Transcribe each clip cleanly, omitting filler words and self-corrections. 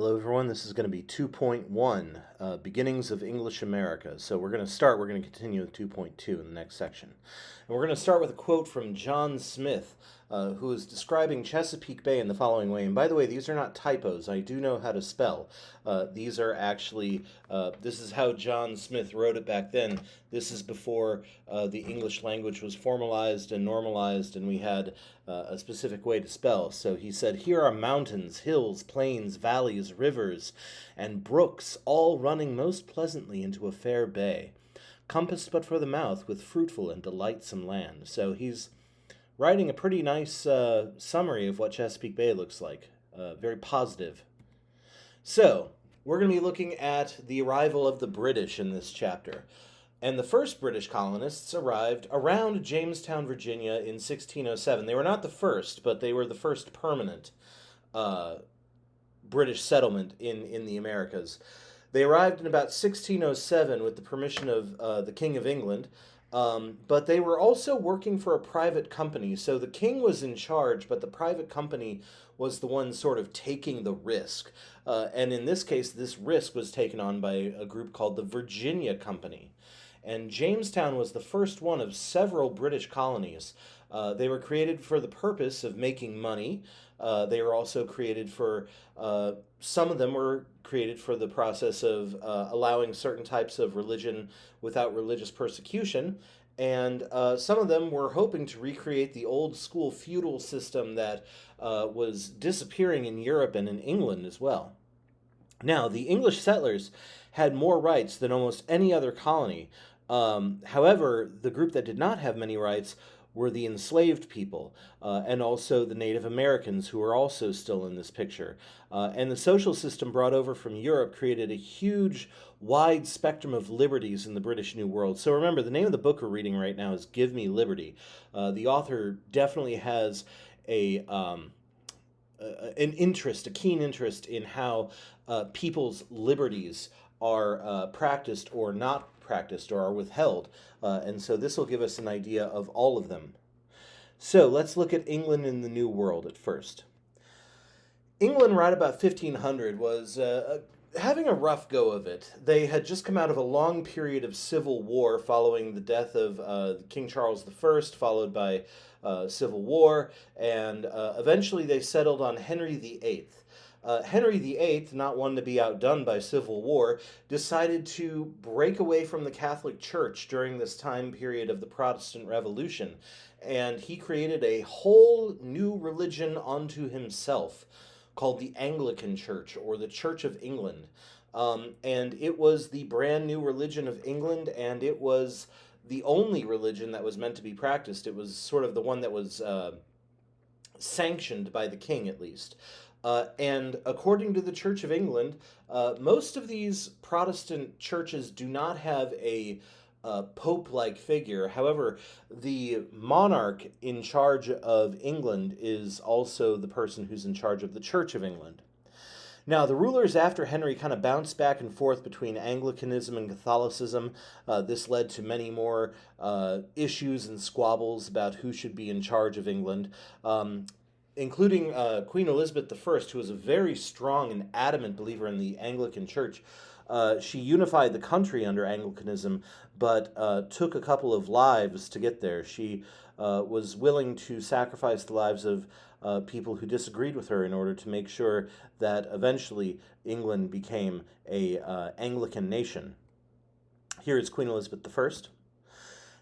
Hello, everyone. This is going to be 2.1, Beginnings of English America. So we're going to continue with 2.2 in the next section. And we're going to start with a quote from John Smith, who is describing Chesapeake Bay in the following way. And by the way, these are not typos. I do know how to spell. These are actually, this is how John Smith wrote it back then. This is before the English language was formalized and normalized, and we had a specific way to spell. So he said, "Here are mountains, hills, plains, valleys, rivers, and brooks, all running most pleasantly into a fair bay, compassed but for the mouth with fruitful and delightsome land." So he's writing a pretty nice summary of what Chesapeake Bay looks like. Very positive. So we're going to be looking at the arrival of the British in this chapter. And the first British colonists arrived around Jamestown, Virginia in 1607. They were not the first, but they were the first permanent British settlement in the Americas. They arrived in about 1607 with the permission of the King of England, but they were also working for a private company. So the king was in charge, but the private company was the one sort of taking the risk. And in this case, this risk was taken on by a group called the Virginia Company. And Jamestown was the first one of several British colonies. They were created for the purpose of making money. They were also created for, some of them were created for the process of allowing certain types of religion without religious persecution. And some of them were hoping to recreate the old school feudal system that was disappearing in Europe and in England as well. Now, the English settlers had more rights than almost any other colony. However, the group that did not have many rights were the enslaved people, and also the Native Americans, who were also still in this picture. And the social system brought over from Europe created a huge, wide spectrum of liberties in the British New World. So remember, the name of the book we're reading right now is Give Me Liberty. The author definitely has an interest, a keen interest in how people's liberties are practiced or not practiced or are withheld. And so this will give us an idea of all of them. So let's look at England in the New World at first. England, right about 1500, was having a rough go of it. They had just come out of a long period of civil war following the death of King Charles I, followed by civil war, and eventually they settled on Henry VIII. Henry VIII, not one to be outdone by civil war, decided to break away from the Catholic Church during this time period of the Protestant Revolution, and he created a whole new religion unto himself called the Anglican Church, or the Church of England. And it was the brand new religion of England, and it was the only religion that was meant to be practiced. It was sort of the one that was sanctioned by the king, at least. And according to the Church of England, most of these Protestant churches do not have a pope-like figure. However, the monarch in charge of England is also the person who's in charge of the Church of England. Now, the rulers after Henry kind of bounced back and forth between Anglicanism and Catholicism. This led to many more issues and squabbles about who should be in charge of England. Including Queen Elizabeth I, who was a very strong and adamant believer in the Anglican Church. She unified the country under Anglicanism, but took a couple of lives to get there. She was willing to sacrifice the lives of people who disagreed with her in order to make sure that eventually England became a Anglican nation. Here is Queen Elizabeth I.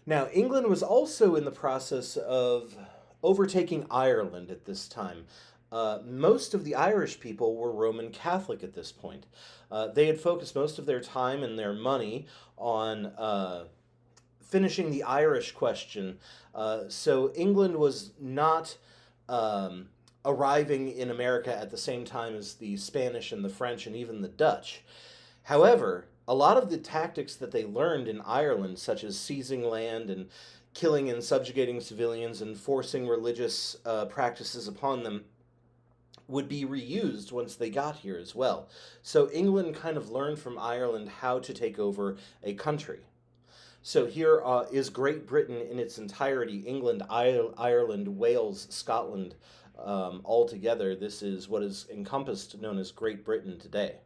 Now, England was also in the process of overtaking Ireland at this time. Most of the Irish people were Roman Catholic at this point. They had focused most of their time and their money on finishing the Irish question. So England was not arriving in America at the same time as the Spanish and the French and even the Dutch. However, a lot of the tactics that they learned in Ireland, such as seizing land and killing and subjugating civilians and forcing religious practices upon them, would be reused once they got here as well. So England kind of learned from Ireland how to take over a country. So here is Great Britain in its entirety: England, Ireland, Wales, Scotland, altogether, this is what is encompassed known as Great Britain today.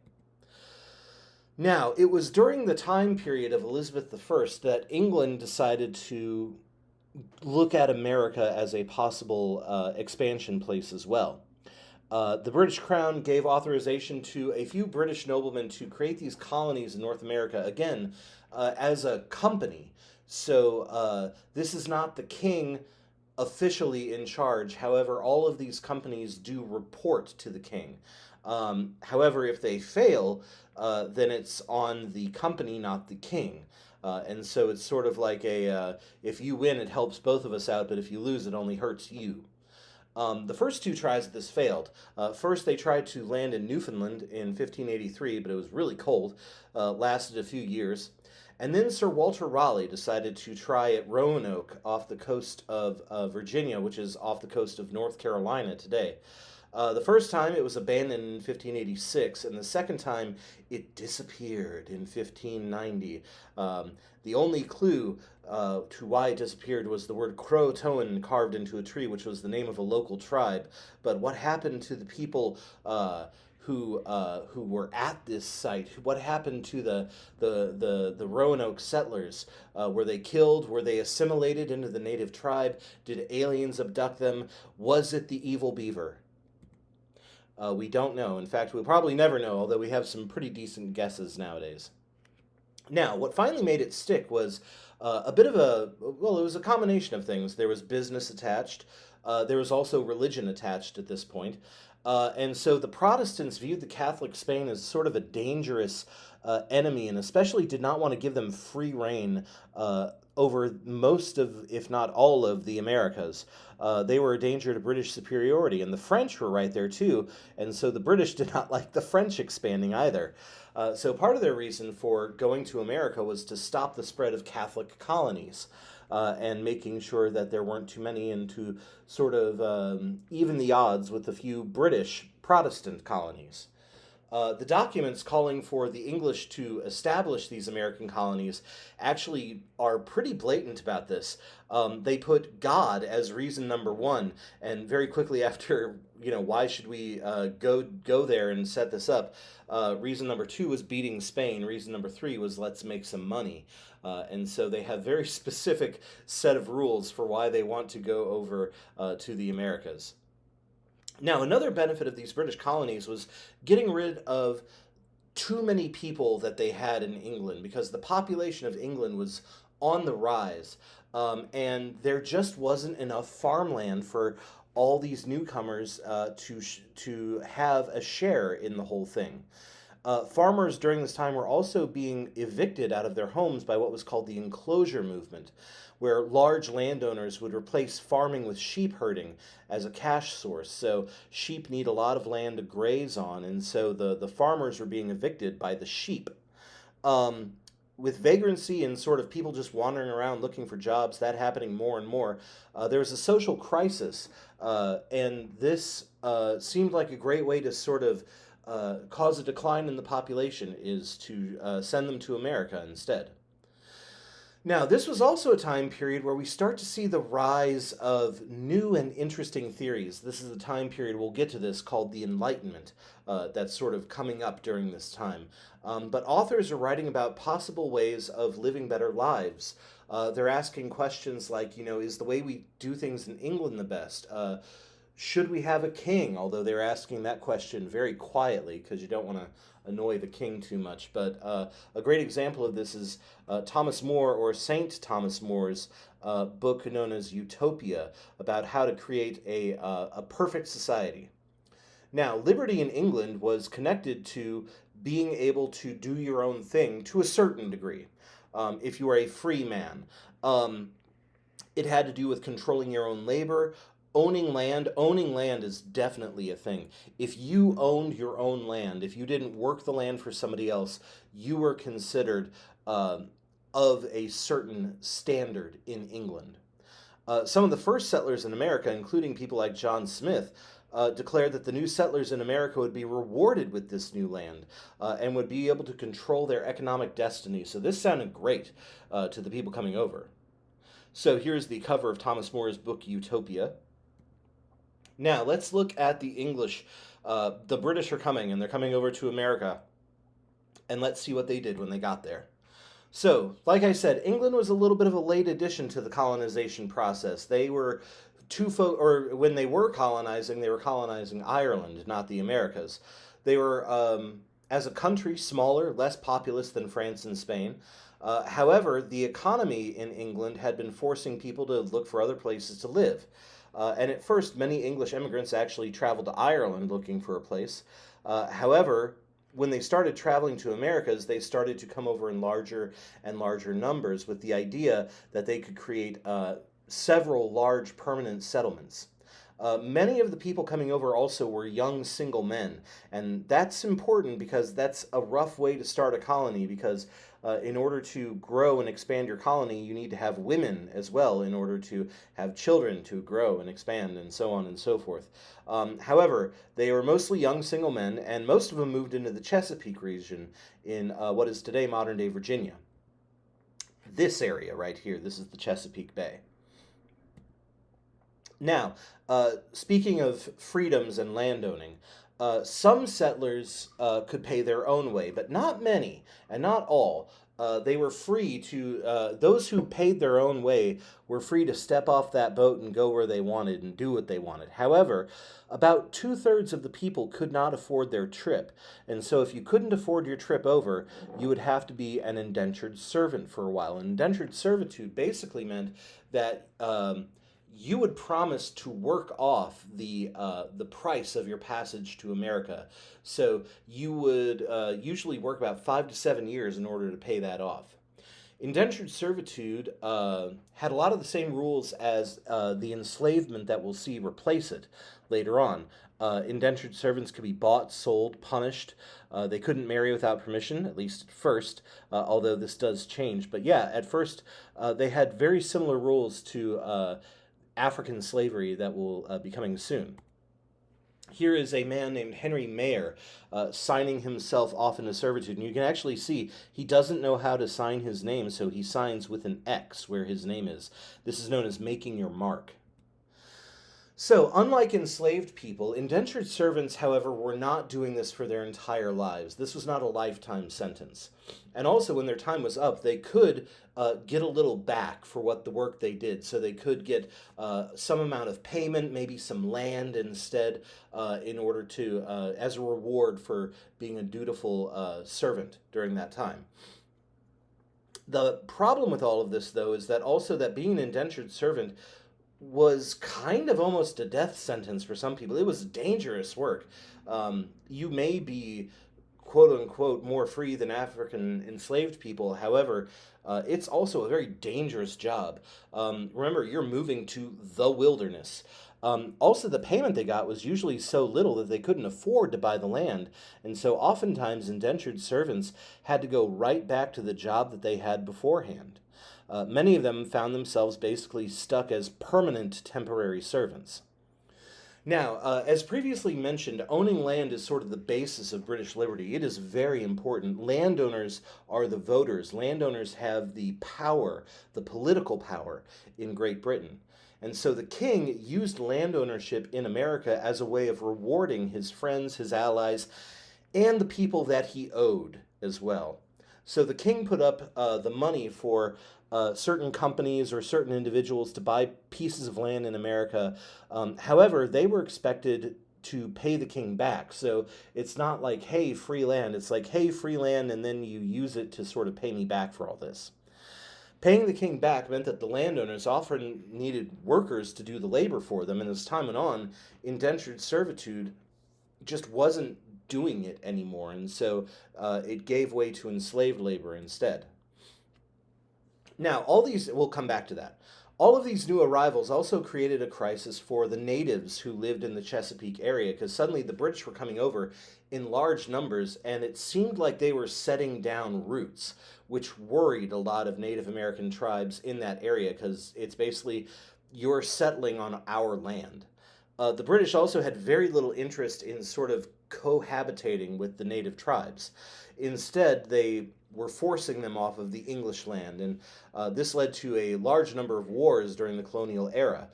Now, it was during the time period of Elizabeth I that England decided to look at America as a possible expansion place as well. The British Crown gave authorization to a few British noblemen to create these colonies in North America, again, as a company. So this is not the king officially in charge. However, all of these companies do report to the king. However, if they fail, then it's on the company, not the king. And so it's sort of like if you win, it helps both of us out, but if you lose, it only hurts you. The first two tries of this failed. First, they tried to land in Newfoundland in 1583, but it was really cold, lasted a few years. And then Sir Walter Raleigh decided to try at Roanoke off the coast of Virginia, which is off the coast of North Carolina today. The first time it was abandoned in 1586, and the second time it disappeared in 1590. The only clue to why it disappeared was the word Croatoan carved into a tree, which was the name of a local tribe. But what happened to the people who were at this site? What happened to the Roanoke settlers? Were they killed? Were they assimilated into the native tribe? Did aliens abduct them? Was it the evil beaver? We don't know. In fact, we'll probably never know, although we have some pretty decent guesses nowadays. Now, what finally made it stick was a bit of well, it was a combination of things. There was business attached. There was also religion attached at this point. And so the Protestants viewed the Catholic Spain as sort of a dangerous enemy, and especially did not want to give them free reign over most of, if not all of, the Americas. They were a danger to British superiority, and the French were right there too, and so the British did not like the French expanding either. So part of their reason for going to America was to stop the spread of Catholic colonies. And making sure that there weren't too many, and to sort of even the odds with the few British Protestant colonies. The documents calling for the English to establish these American colonies actually are pretty blatant about this. They put God as reason number one, and very quickly after, why should we go there and set this up? Reason number two was beating Spain. Reason number three was let's make some money. And so they have very specific set of rules for why they want to go over to the Americas. Now, another benefit of these British colonies was getting rid of too many people that they had in England, because the population of England was on the rise, and there just wasn't enough farmland for all these newcomers to have a share in the whole thing. Farmers during this time were also being evicted out of their homes by what was called the enclosure movement, where large landowners would replace farming with sheep herding as a cash source. So sheep need a lot of land to graze on, and so the farmers were being evicted by the sheep. With vagrancy and sort of people just wandering around looking for jobs, that happening more and more, there was a social crisis, and this seemed like a great way to sort of cause a decline in the population, is to send them to America instead. Now, this was also a time period where we start to see the rise of new and interesting theories. This is a time period, we'll get to this, called the Enlightenment, that's sort of coming up during this time. But authors are writing about possible ways of living better lives. They're asking questions like, is the way we do things in England the best? Should we have a king? Although they're asking that question very quietly, because you don't want to annoy the king too much. But a great example of this is Thomas More, or Saint Thomas More's book known as Utopia, about how to create a perfect society. Now, liberty in England was connected to being able to do your own thing to a certain degree, if you are a free man. It had to do with controlling your own labor. Owning land is definitely a thing. If you owned your own land, if you didn't work the land for somebody else, you were considered of a certain standard in England. Some of the first settlers in America, including people like John Smith, declared that the new settlers in America would be rewarded with this new land and would be able to control their economic destiny. So this sounded great to the people coming over. So here's the cover of Thomas More's book, Utopia. Now, let's look at the English. The British are coming, and they're coming over to America, and let's see what they did when they got there. So, like I said, England was a little bit of a late addition to the colonization process. They were or when they were colonizing Ireland, not the Americas. They were, as a country, smaller, less populous than France and Spain. However, the economy in England had been forcing people to look for other places to live. And at first, many English immigrants actually traveled to Ireland looking for a place. However, when they started traveling to Americas, they started to come over in larger and larger numbers with the idea that they could create several large permanent settlements. Many of the people coming over also were young single men, and that's important because that's a rough way to start a colony. Because in order to grow and expand your colony, you need to have women as well in order to have children to grow and expand, and so on and so forth. However, they were mostly young single men, and most of them moved into the Chesapeake region in what is today modern day Virginia. This area right here, this is the Chesapeake Bay. Now, speaking of freedoms and landowning, some settlers could pay their own way, but not many, and not all. They were free to, those who paid their own way were free to step off that boat and go where they wanted and do what they wanted. However, about two-thirds of the people could not afford their trip. And so if you couldn't afford your trip over, you would have to be an indentured servant for a while. Indentured servitude basically meant that you would promise to work off the price of your passage to America. So you would usually work about 5 to 7 years in order to pay that off. Indentured servitude had a lot of the same rules as the enslavement that we'll see replace it later on. Indentured servants could be bought, sold, punished. They couldn't marry without permission, at least at first, although this does change. But yeah, at first they had very similar rules to African slavery that will be coming soon. Here is a man named Henry Mayer signing himself off into servitude. And you can actually see he doesn't know how to sign his name, so he signs with an X where his name is. This is known as making your mark. So, unlike enslaved people, indentured servants, however, were not doing this for their entire lives. This was not a lifetime sentence. And also, when their time was up, they could get a little back for what the work they did. So they could get some amount of payment, maybe some land instead, in order to, as a reward for being a dutiful servant during that time. The problem with all of this, though, is that also that being an indentured servant was kind of almost a death sentence for some people. It was dangerous work. You may be quote unquote more free than African enslaved people. However, it's also a very dangerous job. Remember, you're moving to the wilderness. Also, the payment they got was usually so little that they couldn't afford to buy the land, and so oftentimes indentured servants had to go right back to the job that they had beforehand. Many of them found themselves basically stuck as permanent temporary servants. Now, as previously mentioned, owning land is sort of the basis of British liberty. It is very important. Landowners are the voters. Landowners have the power, the political power in Great Britain. And so the king used land ownership in America as a way of rewarding his friends, his allies, and the people that he owed as well. So the king put up the money for certain companies or certain individuals to buy pieces of land in America. However, they were expected to pay the king back. So it's not like, hey, free land. It's like, hey, free land, and then you use it to sort of pay me back for all this. Paying the king back meant that the landowners often needed workers to do the labor for them, and as time went on, indentured servitude just wasn't doing it anymore, and so it gave way to enslaved labor instead. Now, all these, we'll come back to that. All of these new arrivals also created a crisis for the natives who lived in the Chesapeake area because suddenly the British were coming over in large numbers and it seemed like they were setting down roots, which worried a lot of Native American tribes in that area because it's basically you're settling on our land. The British also had very little interest in sort of cohabitating with the native tribes. Instead, they were forcing them off of the English land, and this led to a large number of wars during the colonial era.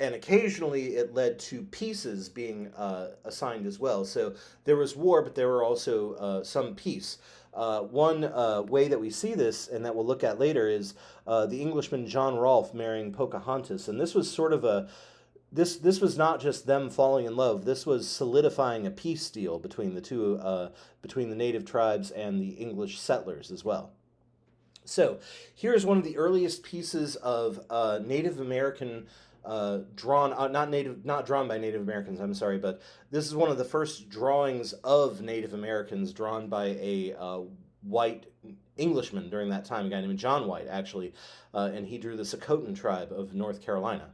and occasionally it led to pieces being assigned as well. So there was war, but there were also some peace. One way that we see this, and that we'll look at later, is the Englishman John Rolfe marrying Pocahontas, and this was sort of a this was not just them falling in love. This was solidifying a peace deal between the two, between the native tribes and the English settlers as well. So here's one of the earliest pieces of Native American drawn, not drawn by Native Americans. I'm sorry, but this is one of the first drawings of Native Americans drawn by a white Englishman during that time, a guy named John White, actually, and he drew the Socotan tribe of North Carolina.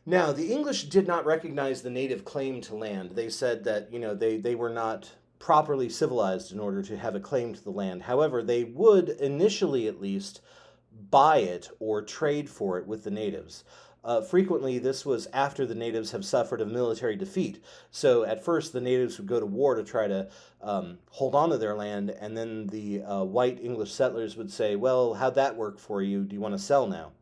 Now, the English did not recognize the native claim to land. They said that, they were not properly civilized in order to have a claim to the land. However, they would, initially at least, buy it or trade for it with the natives. Frequently, this was after the natives have suffered a military defeat. So at first, the natives would go to war to try to hold on to their land, and then the white English settlers would say, well, how'd that work for you? Do you want to sell now?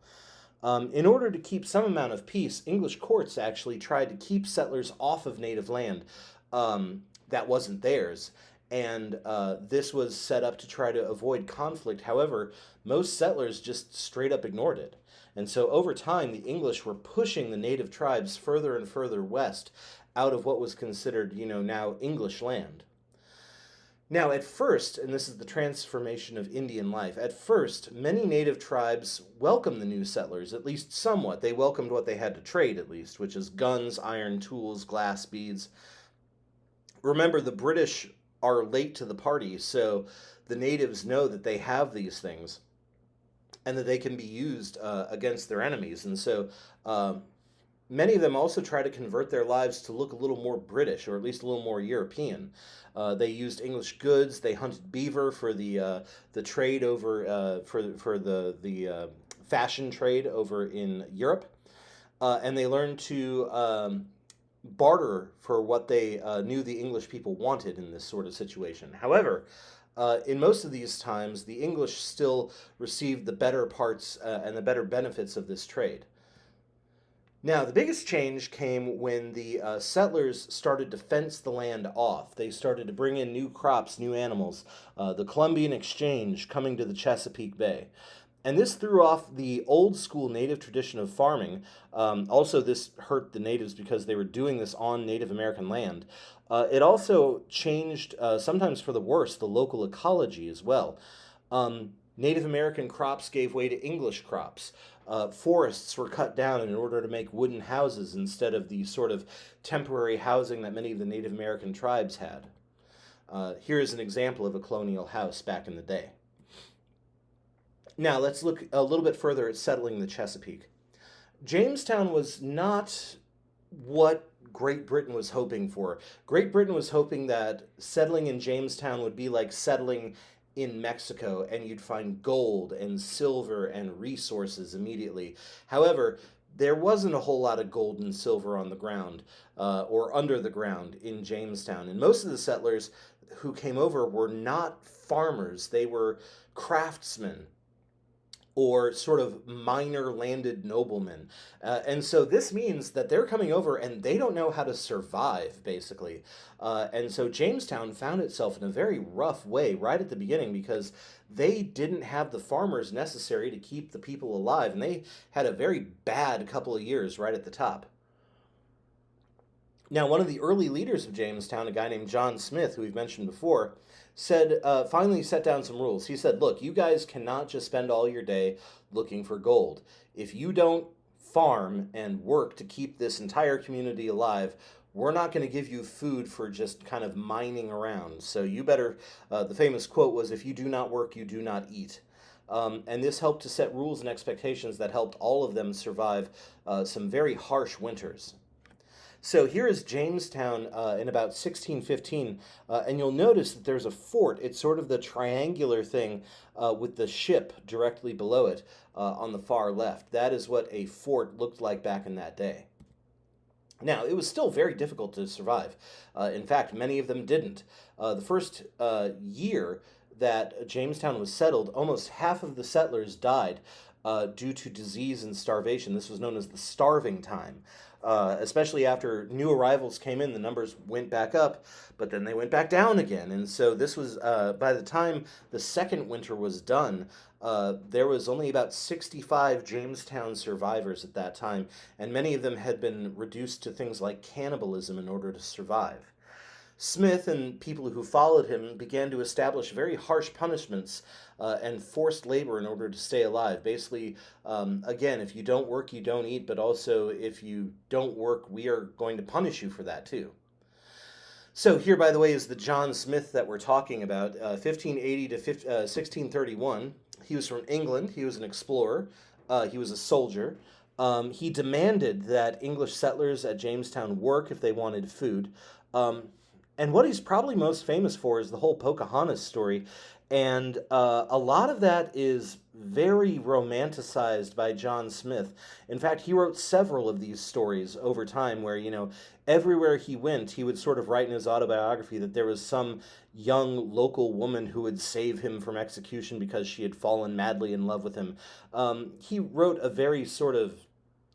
In order to keep some amount of peace, English courts actually tried to keep settlers off of native land that wasn't theirs. And this was set up to try to avoid conflict. However, most settlers just straight up ignored it. And so over time, the English were pushing the native tribes further and further west out of what was considered, now English land. Now, at first, and this is the transformation of Indian life, at first, many native tribes welcomed the new settlers, at least somewhat. They welcomed what they had to trade, at least, which is guns, iron tools, glass beads. Remember, the British are late to the party, so the natives know that they have these things and that they can be used against their enemies. And so many of them also try to convert their lives to look a little more British, or at least a little more European. They used English goods. They hunted beaver for the trade over for the fashion trade over in Europe, and they learned to barter for what they knew the English people wanted in this sort of situation. However, in most of these times, the English still received the better parts and the better benefits of this trade. Now, the biggest change came when the settlers started to fence the land off. They started to bring in new crops, new animals, the Columbian Exchange coming to the Chesapeake Bay. And this threw off the old school native tradition of farming. Also, this hurt the natives because they were doing this on Native American land. It also changed, sometimes for the worse, the local ecology as well. Native American crops gave way to English crops. Forests were cut down in order to make wooden houses instead of the sort of temporary housing that many of the Native American tribes had. Here is an example of a colonial house back in the day. Now, let's look a little bit further at settling the Chesapeake. Jamestown was not what Great Britain was hoping for. Great Britain was hoping that settling in Jamestown would be like settling in Mexico, and you'd find gold and silver and resources immediately. However, there wasn't a whole lot of gold and silver on the ground or under the ground in Jamestown. And most of the settlers who came over were not farmers, they were craftsmen or sort of minor landed noblemen. And so this means that they're coming over and they don't know how to survive, basically. And so Jamestown found itself in a very rough way right at the beginning because they didn't have the farmers necessary to keep the people alive. And they had a very bad couple of years right at the top. Now, one of the early leaders of Jamestown, a guy named John Smith, who we've mentioned before, said, finally set down some rules. He said, look, you guys cannot just spend all your day looking for gold. If you don't farm and work to keep this entire community alive, we're not going to give you food for just kind of mining around. So you better, the famous quote was, if you do not work, you do not eat. And this helped to set rules and expectations that helped all of them survive some very harsh winters. So here is Jamestown in about 1615, and you'll notice that there's a fort. It's sort of the triangular thing with the ship directly below it on the far left. That is what a fort looked like back in that day. Now, it was still very difficult to survive. In fact, many of them didn't. The first year that Jamestown was settled, almost half of the settlers died. due to disease and starvation. This was known as the starving time. Especially after new arrivals came in, the numbers went back up, but then they went back down again. And so this was, by the time the second winter was done, there was only about 65 Jamestown survivors at that time, and many of them had been reduced to things like cannibalism in order to survive. Smith and people who followed him began to establish very harsh punishments and forced labor in order to stay alive. Basically, again, if you don't work, you don't eat, but also if you don't work, we are going to punish you for that too. So here, by the way, is the John Smith that we're talking about, 1580 to 1631. He was from England. He was an explorer. He was a soldier. He demanded that English settlers at Jamestown work if they wanted food. Um, and what he's probably most famous for is the whole Pocahontas story. And a lot of that is very romanticized by John Smith. In fact, he wrote several of these stories over time where, everywhere he went, he would sort of write in his autobiography that there was some young local woman who would save him from execution because she had fallen madly in love with him. He wrote a very sort of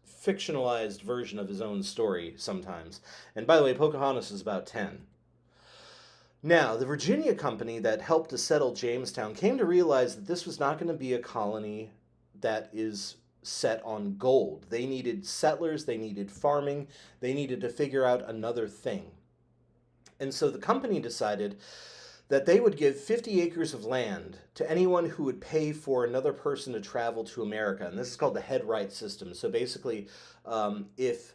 fictionalized version of his own story sometimes. And by the way, Pocahontas is about 10. Now, the Virginia Company that helped to settle Jamestown came to realize that this was not going to be a colony that is set on gold. They needed settlers, they needed farming, they needed to figure out another thing. And so the company decided that they would give 50 acres of land to anyone who would pay for another person to travel to America. And this is called the head right system. So basically, if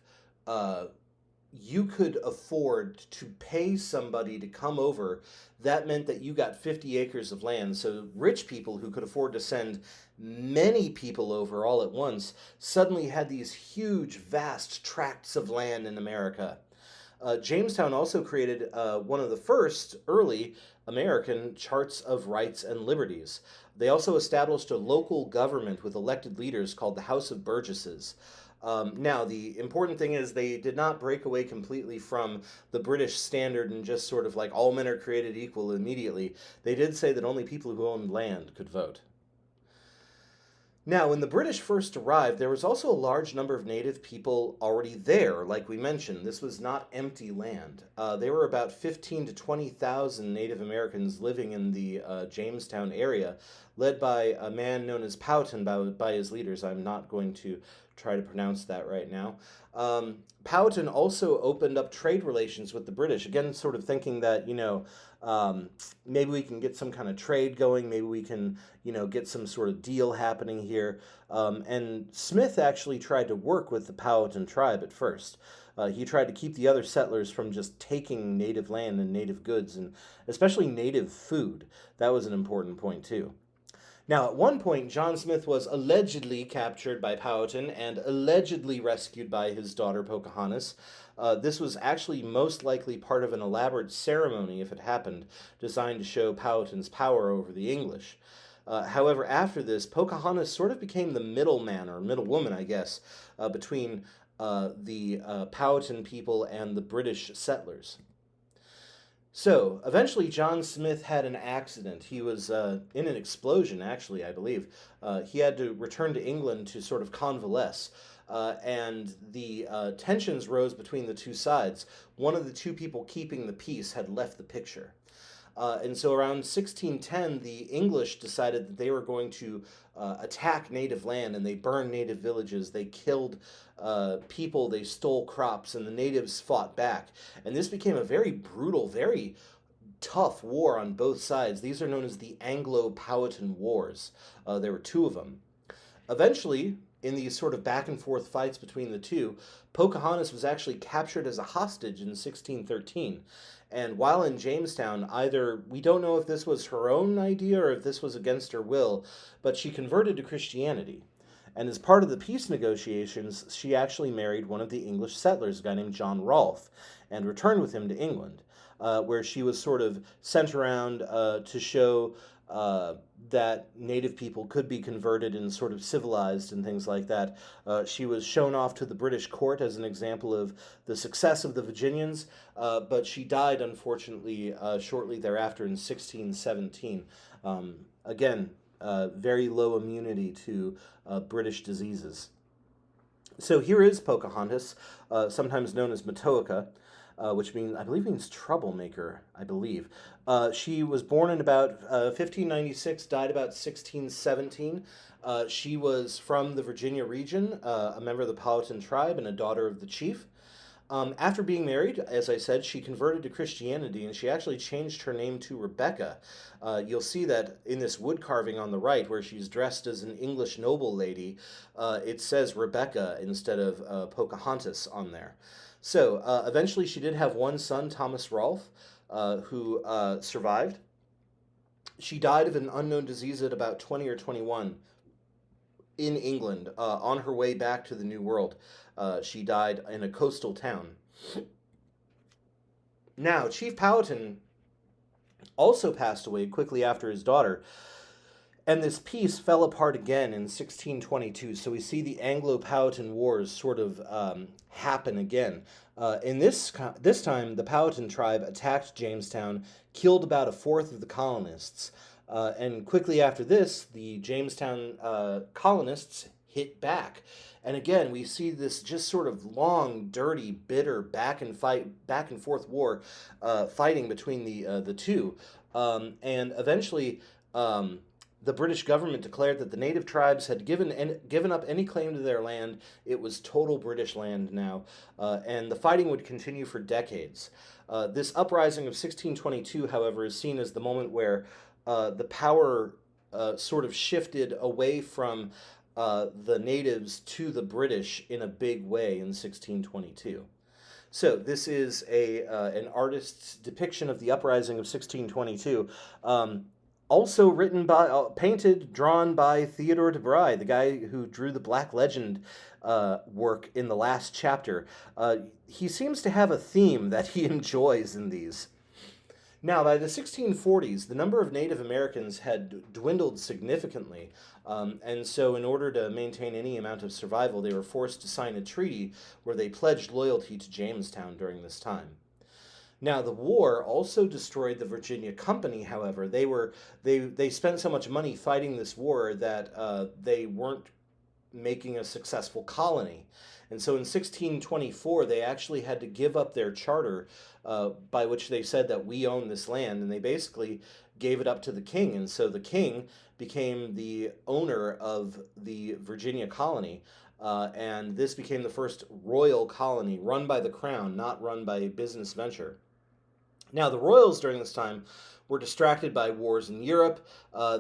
you could afford to pay somebody to come over, that meant that you got 50 acres of land. So rich people who could afford to send many people over all at once suddenly had these huge, vast tracts of land in America. Jamestown also created one of the first early American charts of rights and liberties. They also established a local government with elected leaders called the House of Burgesses. Now, the important thing is they did not break away completely from the British standard and just sort of like all men are created equal immediately. They did say that only people who owned land could vote. Now, when the British first arrived, there was also a large number of native people already there, like we mentioned. This was not empty land. There were about 15 to 20,000 Native Americans living in the Jamestown area, led by a man known as Powhatan by his leaders. I'm not going to try to pronounce that right now. Powhatan also opened up trade relations with the British, again, sort of thinking that, maybe we can get some kind of trade going, maybe we can, get some sort of deal happening here. And Smith actually tried to work with the Powhatan tribe at first. He tried to keep the other settlers from just taking native land and native goods, and especially native food. That was an important point, too. Now, at one point, John Smith was allegedly captured by Powhatan and allegedly rescued by his daughter Pocahontas. This was actually most likely part of an elaborate ceremony, if it happened, designed to show Powhatan's power over the English. However, after this, Pocahontas sort of became the middleman, or middlewoman, I guess, between the Powhatan people and the British settlers. So, eventually, John Smith had an accident. He was in an explosion, actually, I believe. He had to return to England to sort of convalesce. And the tensions rose between the two sides. One of the two people keeping the peace had left the picture. And so around 1610, the English decided that they were going to attack native land, and they burned native villages. They killed people, they stole crops, and the natives fought back. And this became a very brutal, very tough war on both sides. These are known as the Anglo-Powhatan Wars. There were two of them. Eventually, in these sort of back and forth fights between the two, Pocahontas was actually captured as a hostage in 1613. And while in Jamestown, either we don't know if this was her own idea or if this was against her will, but she converted to Christianity. And as part of the peace negotiations, she actually married one of the English settlers, a guy named John Rolfe, and returned with him to England, where she was sort of sent around to show that native people could be converted and sort of civilized and things like that. She was shown off to the British court as an example of the success of the Virginians, but she died, unfortunately, shortly thereafter in 1617. Again, very low immunity to British diseases. So here is Pocahontas, sometimes known as Matoaka, which I believe means troublemaker, I believe. She was born in about 1596, died about 1617. She was from the Virginia region, a member of the Powhatan tribe, and a daughter of the chief. After being married, as I said, she converted to Christianity, and she actually changed her name to Rebecca. You'll see that in this wood carving on the right, where she's dressed as an English noble lady, it says Rebecca instead of Pocahontas on there. So eventually she did have one son, Thomas Rolfe, who survived. She died of an unknown disease at about 20 or 21 in England on her way back to the New World. She died in a coastal town. Now, Chief Powhatan also passed away quickly after his daughter, and this peace fell apart again in 1622. So we see the Anglo-Powhatan Wars sort of happen again. In this time, the Powhatan tribe attacked Jamestown, killed about a fourth of the colonists, and quickly after this, the Jamestown colonists hit back. And again, we see this just sort of long, dirty, bitter back and forth war, fighting between the two, and eventually. The British government declared that the native tribes had given up any claim to their land. It was total British land now, and the fighting would continue for decades. This uprising of 1622, however, is seen as the moment where the power sort of shifted away from the natives to the British in a big way in 1622. So this is an artist's depiction of the uprising of 1622. Also written by, painted, drawn by Theodore de Bry, the guy who drew the Black Legend work in the last chapter. He seems to have a theme that he enjoys in these. Now, by the 1640s, the number of Native Americans had dwindled significantly, and so in order to maintain any amount of survival, they were forced to sign a treaty where they pledged loyalty to Jamestown during this time. Now, the war also destroyed the Virginia Company, however. They spent so much money fighting this war that they weren't making a successful colony. And so in 1624, they actually had to give up their charter, by which they said that we own this land, and they basically gave it up to the king. And so the king became the owner of the Virginia colony. And this became the first royal colony run by the crown, not run by a business venture. Now, the royals during this time were distracted by wars in Europe.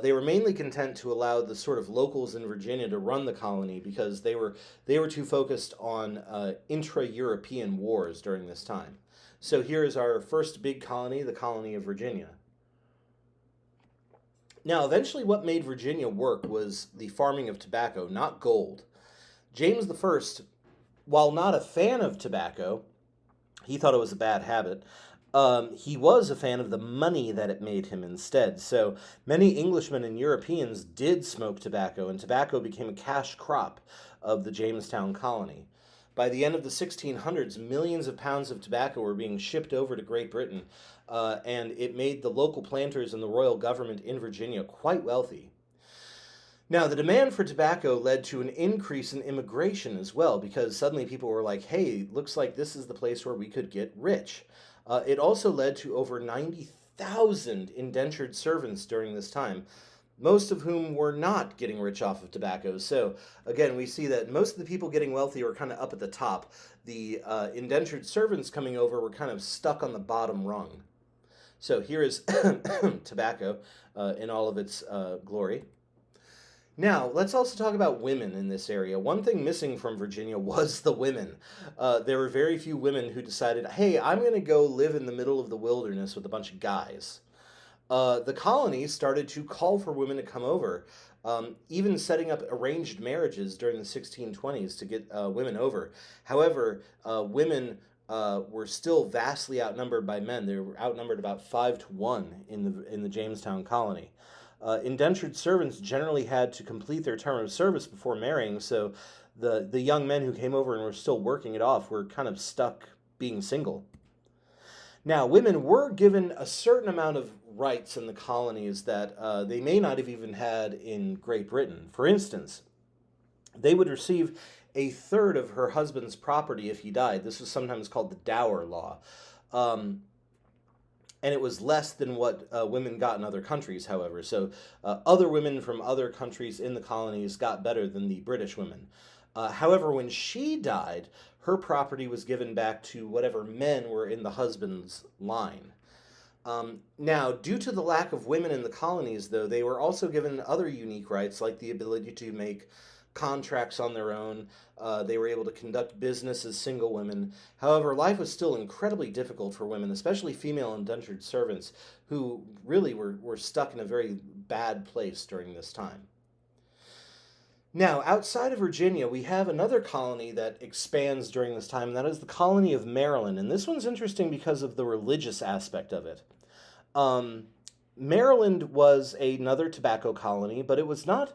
They were mainly content to allow the sort of locals in Virginia to run the colony because they were too focused on intra-European wars during this time. So here is our first big colony, the colony of Virginia. Now, eventually what made Virginia work was the farming of tobacco, not gold. James I, while not a fan of tobacco, he thought it was a bad habit. He was a fan of the money that it made him instead. So many Englishmen and Europeans did smoke tobacco, and tobacco became a cash crop of the Jamestown colony. By the end of the 1600s, millions of pounds of tobacco were being shipped over to Great Britain, and it made the local planters and the royal government in Virginia quite wealthy. Now, the demand for tobacco led to an increase in immigration as well, because suddenly people were like, hey, looks like this is the place where we could get rich. It also led to over 90,000 indentured servants during this time, most of whom were not getting rich off of tobacco. So, again, we see that most of the people getting wealthy were kind of up at the top. The indentured servants coming over were kind of stuck on the bottom rung. So here is tobacco in all of its glory. Now, let's also talk about women in this area. One thing missing from Virginia was the women. There were very few women who decided, hey, I'm going to go live in the middle of the wilderness with a bunch of guys. The colony started to call for women to come over, even setting up arranged marriages during the 1620s to get women over. However, women were still vastly outnumbered by men. They were outnumbered about 5-1 in the Jamestown colony. Indentured servants generally had to complete their term of service before marrying, so the young men who came over and were still working it off were kind of stuck being single. Now, women were given a certain amount of rights in the colonies that they may not have even had in Great Britain. For instance, they would receive a third of her husband's property if he died. This was sometimes called the dower law. Um, and it was less than what women got in other countries, however. So other women from other countries in the colonies got better than the British women. However, when she died, her property was given back to whatever men were in the husband's line. Now, due to the lack of women in the colonies, though, they were also given other unique rights, like the ability to make contracts on their own. They were able to conduct business as single women. However, life was still incredibly difficult for women, especially female indentured servants, who really were stuck in a very bad place during this time. Now, outside of Virginia, we have another colony that expands during this time, and that is the colony of Maryland. And this one's interesting because of the religious aspect of it. Um, Maryland was another tobacco colony, but it was not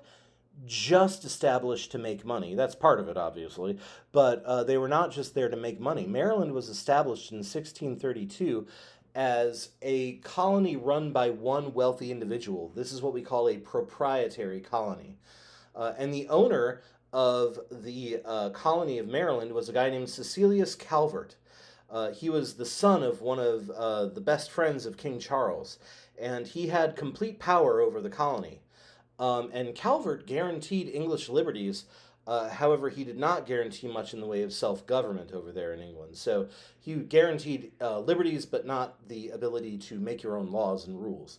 just established to make money. That's part of it, obviously, but they were not just there to make money. Maryland was established in 1632 as a colony run by one wealthy individual. This is what we call a proprietary colony. And the owner of the colony of Maryland was a guy named Cecilius Calvert. He was the son of one of the best friends of King Charles, and he had complete power over the colony. And Calvert guaranteed English liberties. However, he did not guarantee much in the way of self-government over there in England. So he guaranteed liberties, but not the ability to make your own laws and rules.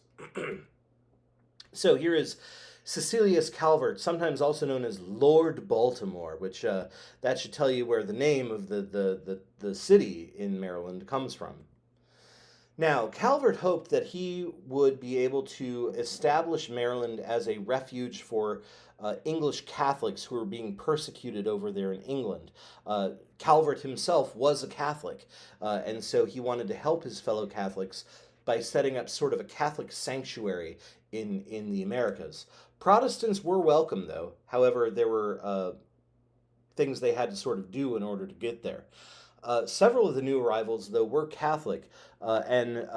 So here is Cecilius Calvert, sometimes also known as Lord Baltimore, which that should tell you where the name of the city in Maryland comes from. Now, Calvert hoped that he would be able to establish Maryland as a refuge for English Catholics who were being persecuted over there in England. Calvert himself was a Catholic, and so he wanted to help his fellow Catholics by setting up sort of a Catholic sanctuary in the Americas. Protestants were welcome, though. However, there were things they had to sort of do in order to get there. Several of the new arrivals, though, were Catholic, and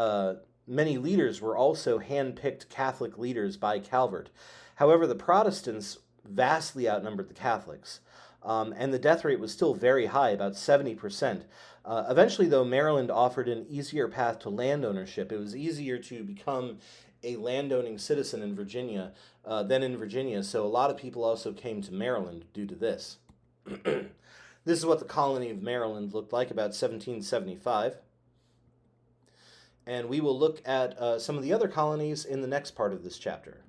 many leaders were also hand-picked Catholic leaders by Calvert. However, the Protestants vastly outnumbered the Catholics, and the death rate was still very high, about 70%. Eventually, though, Maryland offered an easier path to land ownership. It was easier to become a landowning citizen in Virginia than in Virginia, so a lot of people also came to Maryland due to this. This is what the colony of Maryland looked like about 1775. And we will look at some of the other colonies in the next part of this chapter.